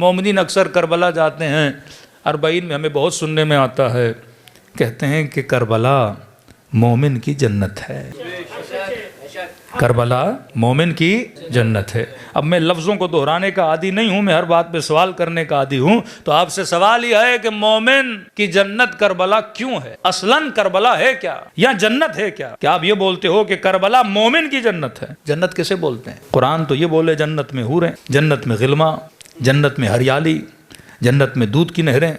مومنین اکثر کربلا جاتے ہیں، اربعین میں ہمیں بہت سننے میں آتا ہے، کہتے ہیں کہ کربلا مومن کی جنت ہے، کربلا مومن کی جنت ہے۔ اب میں لفظوں کو دہرانے کا عادی نہیں ہوں، میں ہر بات پہ سوال کرنے کا عادی ہوں، تو آپ سے سوال یہ ہے کہ مومن کی جنت کربلا کیوں ہے؟ اصلاً کربلا ہے کیا یا جنت ہے کیا؟ کہ آپ یہ بولتے ہو کہ کربلا مومن کی جنت ہے؟ جنت کسے بولتے ہیں؟ قرآن تو یہ بولے جنت میں حوریں، جنت میں غلما، جنت میں ہریالی، جنت میں دودھ کی نہریں،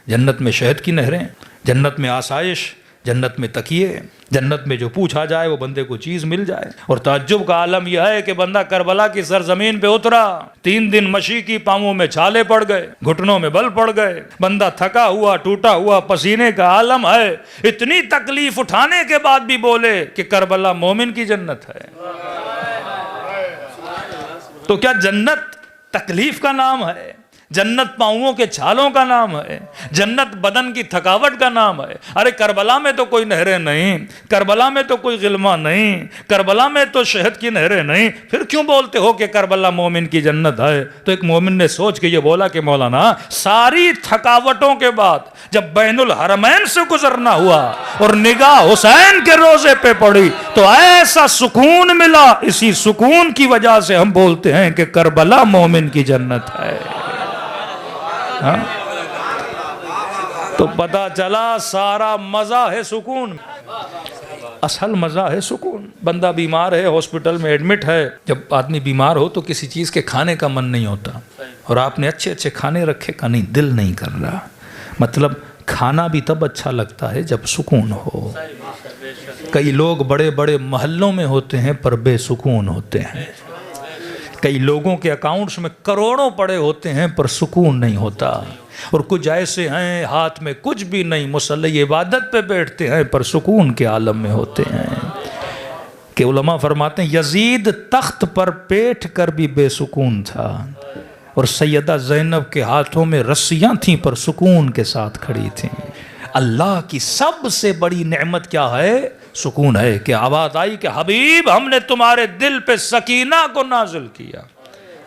جنت میں شہد کی نہریں، جنت میں آسائش، جنت میں تکیے، جنت میں جو پوچھا جائے وہ بندے کو چیز مل جائے۔ اور تعجب کا عالم یہ ہے کہ بندہ کربلا کی سرزمین پہ اترا، 3 دن مشی کی، پاؤں میں چھالے پڑ گئے، گھٹنوں میں بل پڑ گئے، بندہ تھکا ہوا ٹوٹا ہوا، پسینے کا عالم ہے، اتنی تکلیف اٹھانے کے بعد بھی بولے کہ کربلا مومن کی جنت ہے۔ تو کیا جنت تکلیف کا نام ہے؟ جنت پاؤں کے چھالوں کا نام ہے؟ جنت بدن کی تھکاوٹ کا نام ہے؟ ارے کربلا میں تو کوئی نہریں نہیں، کربلا میں تو کوئی غلما نہیں، کربلا میں تو شہد کی نہریں نہیں، پھر کیوں بولتے ہو کہ کربلا مومن کی جنت ہے؟ تو ایک مومن نے سوچ کے یہ بولا کہ مولانا، ساری تھکاوٹوں کے بعد جب بین الحرمین سے گزرنا ہوا اور نگاہ حسین کے روضے پہ پڑی تو ایسا سکون ملا، اسی سکون کی وجہ سے ہم بولتے ہیں کہ کربلا مومن کی جنت ہے۔ تو پتا چلا سارا مزہ ہے سکون، اصل مزہ ہے سکون۔ بندہ بیمار ہے، ہاسپٹل میں ایڈمٹ ہے، جب آدمی بیمار ہو تو کسی چیز کے کھانے کا من نہیں ہوتا، اور آپ نے اچھے اچھے کھانے رکھے کا نہیں، دل نہیں کر رہا۔ مطلب کھانا بھی تب اچھا لگتا ہے جب سکون ہو۔ کئی لوگ بڑے بڑے محلوں میں ہوتے ہیں پر بے سکون ہوتے ہیں، کئی لوگوں کے اکاؤنٹس میں کروڑوں پڑے ہوتے ہیں پر سکون نہیں ہوتا، اور کچھ ایسے ہیں ہاتھ میں کچھ بھی نہیں، مصلی عبادت پہ بیٹھتے ہیں پر سکون کے عالم میں ہوتے ہیں۔ کہ علماء فرماتے ہیں یزید تخت پر بیٹھ کر بھی بے سکون تھا، اور سیدہ زینب کے ہاتھوں میں رسیاں تھیں پر سکون کے ساتھ کھڑی تھیں۔ اللہ کی سب سے بڑی نعمت کیا ہے؟ سکون ہے۔ کہ آواز آئی کہ حبیب ہم نے تمہارے دل پہ سکینہ کو نازل کیا،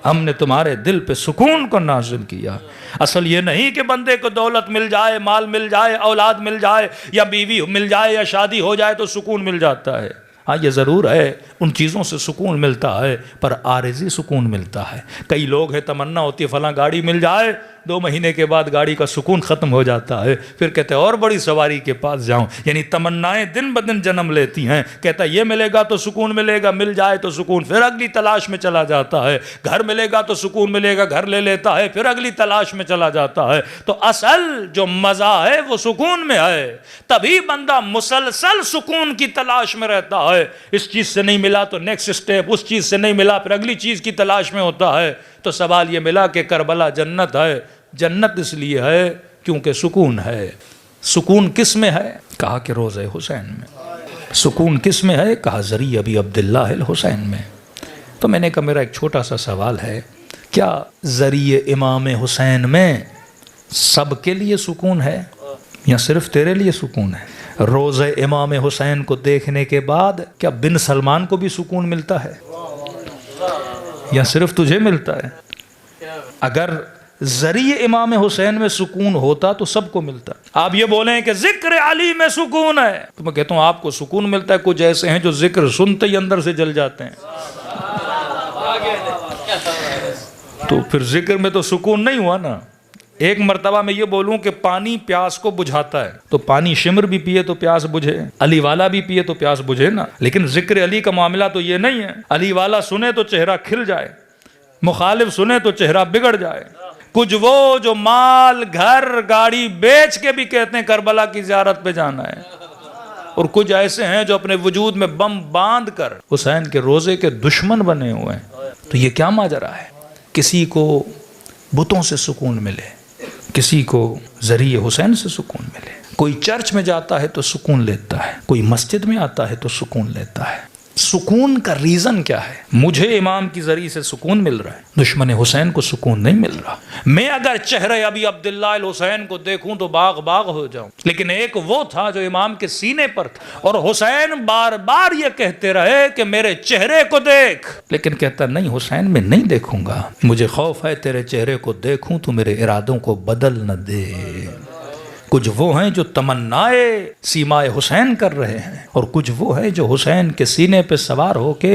ہم نے تمہارے دل پہ سکون کو نازل کیا۔ اصل یہ نہیں کہ بندے کو دولت مل جائے، مال مل جائے، اولاد مل جائے، یا بیوی مل جائے، یا شادی ہو جائے تو سکون مل جاتا ہے۔ ہاں یہ ضرور ہے، ان چیزوں سے سکون ملتا ہے، پر عارضی سکون ملتا ہے۔ کئی لوگ ہیں تمنا ہوتی ہے فلاں گاڑی مل جائے، 2 مہینے کے بعد گاڑی کا سکون ختم ہو جاتا ہے، پھر کہتے ہیں اور بڑی سواری کے پاس جاؤں۔ یعنی تمنائیں دن بدن جنم لیتی ہیں، کہتا ہے یہ ملے گا تو سکون ملے گا، مل جائے تو سکون، پھر اگلی تلاش میں چلا جاتا ہے۔ گھر ملے گا تو سکون ملے گا، گھر لے لیتا ہے، پھر اگلی تلاش میں چلا جاتا ہے۔ تو اصل جو مزہ ہے وہ سکون میں ہے، تبھی بندہ مسلسل سکون کی تلاش میں رہتا ہے۔ اس چیز سے نہیں ملا تو نیکسٹ سٹیپ، اس چیز سے نہیں ملا پھر اگلی چیز کی تلاش میں ہوتا ہے۔ تو سوال یہ ملا کہ کربلا جنت ہے۔ جنت اس لیے ہے کیونکہ سکون ہے۔ سکون کس میں ہے؟ کہا کہ روضہ حسین میں۔ سکون کس میں ہے؟ کہا ذری ابی عبداللہ الحسین میں۔ تو میں نے کہا میرا ایک چھوٹا سا سوال ہے، کیا ذریعہ امام حسین میں سب کے لیے سکون ہے یا صرف تیرے لیے سکون ہے؟ روضہ امام حسین کو دیکھنے کے بعد کیا بن سلمان کو بھی سکون ملتا ہے یا صرف تجھے ملتا ہے؟ اگر ذریعہ امام حسین میں سکون ہوتا تو سب کو ملتا۔ آپ یہ بولیں کہ ذکر علی میں سکون ہے، تو میں کہتا ہوں آپ کو سکون ملتا ہے، کچھ ایسے ہیں جو ذکر سنتے ہی اندر سے جل جاتے ہیں۔ تو پھر ذکر میں تو سکون نہیں ہوا نا۔ ایک مرتبہ میں یہ بولوں کہ پانی پیاس کو بجھاتا ہے، تو پانی شمر بھی پیے تو پیاس بجھے، علی والا بھی پیے تو پیاس بجھے نا۔ لیکن ذکر علی کا معاملہ تو یہ نہیں ہے، علی والا سنے تو چہرہ کھل جائے، مخالف سنے تو چہرہ بگڑ جائے۔ کچھ وہ جو مال گھر گاڑی بیچ کے بھی کہتے ہیں کربلا کی زیارت پہ جانا ہے، اور کچھ ایسے ہیں جو اپنے وجود میں بم باندھ کر حسین کے روزے کے دشمن بنے ہوئے ہیں۔ تو یہ کیا ماجرا ہے؟ کسی کو بتوں سے سکون ملے، کسی کو ذریعہ حسین سے سکون ملے۔ کوئی چرچ میں جاتا ہے تو سکون لیتا ہے، کوئی مسجد میں آتا ہے تو سکون لیتا ہے۔ سکون کا ریزن کیا ہے؟ مجھے امام کی ذریعے سے سکون مل رہا ہے، دشمن حسین کو سکون نہیں مل رہا۔ میں اگر چہرے ابی عبداللہ الحسین کو دیکھوں تو باغ باغ ہو جاؤں، لیکن ایک وہ تھا جو امام کے سینے پر تھا، اور حسین بار بار یہ کہتے رہے کہ میرے چہرے کو دیکھ، لیکن کہتا نہیں حسین میں نہیں دیکھوں گا، مجھے خوف ہے تیرے چہرے کو دیکھوں تو میرے ارادوں کو بدل نہ دے۔ کچھ وہ ہیں جو تمنائے سیمائے حسین کر رہے ہیں، اور کچھ وہ ہیں جو حسین کے سینے پہ سوار ہو کے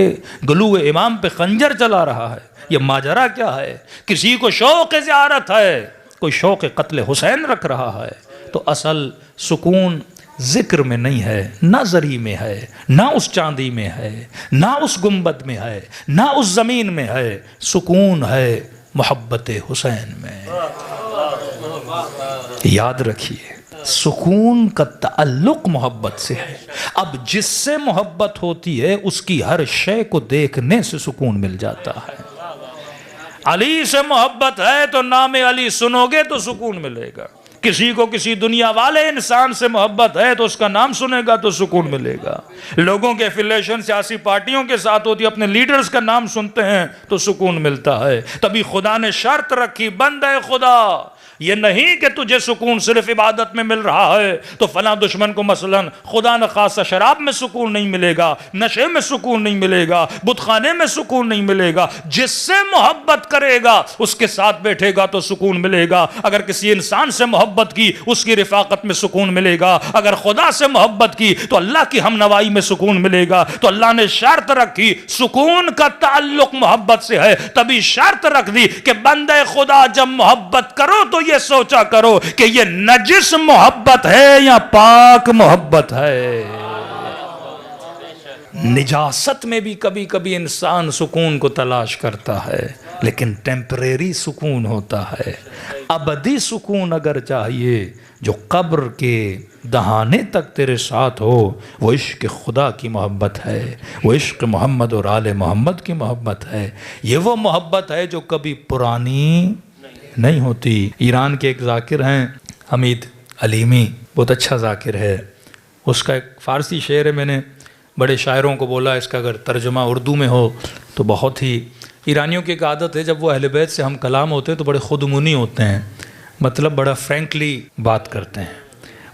گلو امام پہ خنجر چلا رہا ہے۔ یہ ماجرا کیا ہے؟ کسی کو شوق زیارت ہے، کوئی شوق قتل حسین رکھ رہا ہے۔ تو اصل سکون ذکر میں نہیں ہے، نہ زری میں ہے، نہ اس چاندی میں ہے، نہ اس گنبد میں ہے، نہ اس زمین میں ہے، سکون ہے محبت حسین میں۔ یاد رکھیے سکون کا تعلق محبت سے ہے۔ اب جس سے محبت ہوتی ہے اس کی ہر شے کو دیکھنے سے سکون مل جاتا ہے۔ علی سے محبت ہے تو نام علی سنو گے تو سکون ملے گا۔ کسی کو کسی دنیا والے انسان سے محبت ہے تو اس کا نام سنے گا تو سکون ملے گا۔ لوگوں کے افیلیشن سیاسی پارٹیوں کے ساتھ ہوتی ہے، اپنے لیڈرز کا نام سنتے ہیں تو سکون ملتا ہے۔ تبھی خدا نے شرط رکھی، بندہ خدا یہ نہیں کہ تجھے سکون صرف عبادت میں مل رہا ہے تو فلاں دشمن کو مثلا خدا نخواستہ شراب میں سکون نہیں ملے گا، نشے میں سکون نہیں ملے گا، بت خانے میں سکون نہیں ملے گا۔ جس سے محبت کرے گا اس کے ساتھ بیٹھے گا تو سکون ملے گا۔ اگر کسی انسان سے محبت کی اس کی رفاقت میں سکون ملے گا، اگر خدا سے محبت کی تو اللہ کی ہم نوائی میں سکون ملے گا۔ تو اللہ نے شرط رکھی سکون کا تعلق محبت سے ہے، تبھی شرط رکھ دی کہ بندے خدا جب محبت کرو تو یہ سوچا کرو کہ یہ نجس محبت ہے یا پاک محبت ہے۔ نجاست میں بھی کبھی کبھی انسان سکون کو تلاش کرتا ہے، لیکن ٹیمپریری سکون ہوتا ہے۔ ابدی سکون اگر چاہیے جو قبر کے دہانے تک تیرے ساتھ ہو، وہ عشق خدا کی محبت ہے، وہ عشق محمد اور آل محمد کی محبت ہے۔ یہ وہ محبت ہے جو کبھی پرانی نہیں ہوتی۔ ایران کے ایک ذاکر ہیں حمید علیمی، بہت اچھا ذاکر ہے۔ اس کا ایک فارسی شعر ہے، میں نے بڑے شاعروں کو بولا اس کا اگر ترجمہ اردو میں ہو تو بہت ہی۔ ایرانیوں کی ایک عادت ہے جب وہ اہل بیت سے ہم کلام ہوتے ہیں تو بڑے خودمونی ہوتے ہیں، مطلب بڑا فرینکلی بات کرتے ہیں۔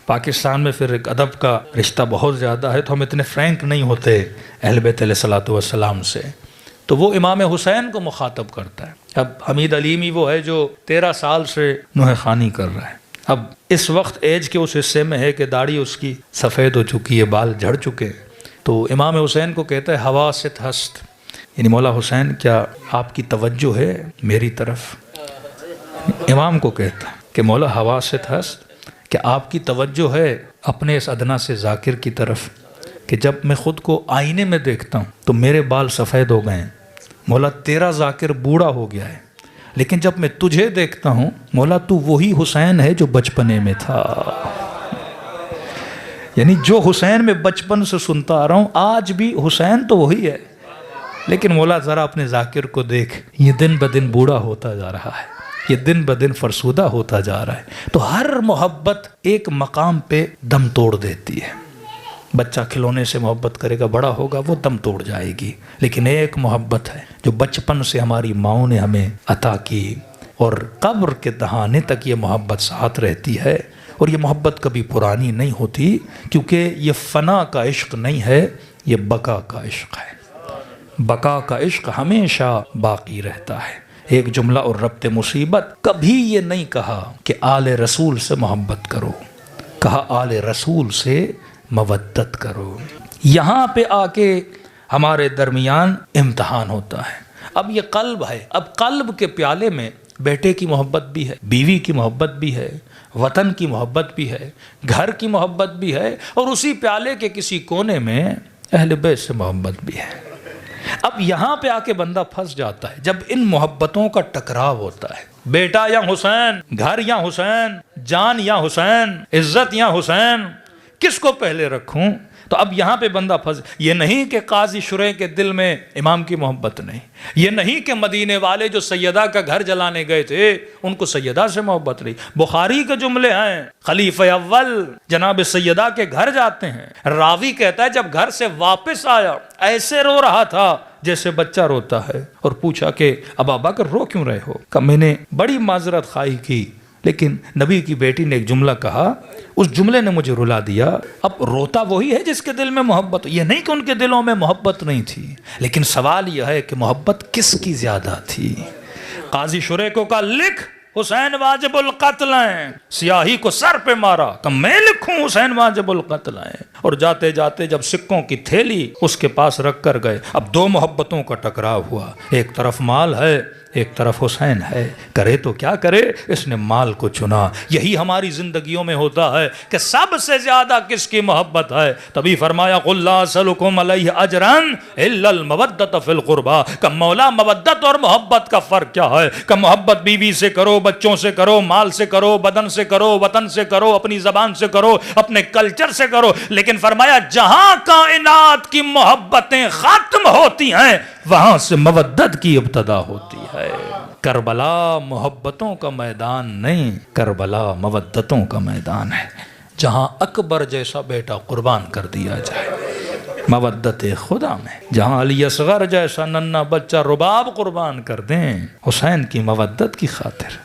پاکستان میں پھر ایک ادب کا رشتہ بہت زیادہ ہے تو ہم اتنے فرینک نہیں ہوتے اہل بیت علیہ الصلوۃ والسلام سے، تو وہ امام حسین کو مخاطب کرتا ہے۔ اب حمید علیمی وہ ہے جو 13 سال سے نوحہ خوانی کر رہا ہے۔ اب اس وقت ایج کے اس حصے میں ہے کہ داڑھی اس کی سفید ہو چکی ہے، بال جھڑ چکے ہیں، تو امام حسین کو کہتا ہے حواست ہست، یعنی مولا حسین کیا آپ کی توجہ ہے میری طرف؟ امام کو کہتا ہے کہ مولا حواست ہست، کہ آپ کی توجہ ہے اپنے اس ادنا سے ذاکر کی طرف، کہ جب میں خود کو آئینے میں دیکھتا ہوں تو میرے بال سفید ہو گئے ہیں، مولا تیرا ذاکر بوڑھا ہو گیا ہے، لیکن جب میں تجھے دیکھتا ہوں مولا تو وہی حسین ہے جو بچپنے میں تھا۔ یعنی جو حسین میں بچپن سے سنتا آ رہا ہوں آج بھی حسین تو وہی ہے، لیکن مولا ذرا اپنے ذاکر کو دیکھ، یہ دن بدن بوڑھا ہوتا جا رہا ہے، یہ دن بدن فرسودہ ہوتا جا رہا ہے۔ تو ہر محبت ایک مقام پہ دم توڑ دیتی ہے۔ بچہ کھلونے سے محبت کرے گا، بڑا ہوگا وہ دم توڑ جائے گی، لیکن ایک محبت ہے جو بچپن سے ہماری ماؤں نے ہمیں عطا کی، اور قبر کے دہانے تک یہ محبت ساتھ رہتی ہے، اور یہ محبت کبھی پرانی نہیں ہوتی، کیونکہ یہ فنا کا عشق نہیں ہے، یہ بقا کا عشق ہے۔ بقا کا عشق ہمیشہ باقی رہتا ہے۔ ایک جملہ اور ربط مصیبت، کبھی یہ نہیں کہا کہ آل رسول سے محبت کرو، کہا آل رسول سے مودت کرو۔ یہاں پہ آ کے ہمارے درمیان امتحان ہوتا ہے۔ اب یہ قلب ہے، اب قلب کے پیالے میں بیٹے کی محبت بھی ہے، بیوی کی محبت بھی ہے، وطن کی محبت بھی ہے، گھر کی محبت بھی ہے، اور اسی پیالے کے کسی کونے میں اہل بیت سے محبت بھی ہے۔ اب یہاں پہ آ کے بندہ پھنس جاتا ہے جب ان محبتوں کا ٹکراؤ ہوتا ہے۔ بیٹا یا حسین، گھر یا حسین، جان یا حسین، عزت یا حسین، کس کو پہلے رکھوں؟ تو اب یہاں پہ بندہ پھنس، یہ نہیں کہ قاضی شریح کے دل میں امام کی محبت نہیں، یہ نہیں کہ مدینے والے جو سیدہ کا گھر جلانے گئے تھے ان کو سیدہ سے محبت نہیں۔ بخاری کے جملے ہیں، خلیفہ اول جناب سیدہ کے گھر جاتے ہیں، راوی کہتا ہے جب گھر سے واپس آیا ایسے رو رہا تھا جیسے بچہ روتا ہے، اور پوچھا کہ ابا بکر رو کیوں رہے ہو؟ کہ میں نے بڑی معذرت خواہی کی، لیکن نبی کی بیٹی نے ایک جملہ کہا، اس جملے نے مجھے رلا دیا۔ اب روتا وہی ہے جس کے دل میں محبت، یہ نہیں کہ ان کے دلوں میں محبت نہیں تھی، لیکن سوال یہ ہے کہ محبت کس کی زیادہ تھی؟ قاضی شریح کو کہا لکھ حسین واجب القتل ہیں، سیاہی کو سر پہ مارا کہ میں لکھوں حسین واجب القتل ہیں، اور جاتے جاتے جب سکوں کی تھیلی اس کے پاس رکھ کر گئے، اب دو محبتوں کا ٹکراؤ ہوا، ایک طرف مال ہے ایک طرف حسین ہے، کرے تو کیا کرے، اس نے مال کو چنا۔ یہی ہماری زندگیوں میں ہوتا ہے کہ سب سے زیادہ کس کی محبت ہے، تبھی فرمایا قل لا اسألکم علیہ اجرا الا المودۃ فی القربى، کہ مولا مودت اور محبت کا فرق کیا ہے، کہ محبت بیوی سے کرو، بچوں سے کرو، مال سے کرو، بدن سے کرو، وطن سے کرو، اپنی زبان سے کرو، اپنے کلچر سے کرو، لیکن فرمایا جہاں کائنات کی محبتیں ختم ہوتی ہیں وہاں سے مودت کی ابتدا ہوتی ہے۔ کربلا محبتوں کا میدان نہیں، کربلا مودتوں کا میدان ہے، جہاں اکبر جیسا بیٹا قربان کر دیا جائے مودت خدا میں، جہاں علی اصغر جیسا ننھا بچہ رباب قربان کر دیں حسین کی مودت کی خاطر۔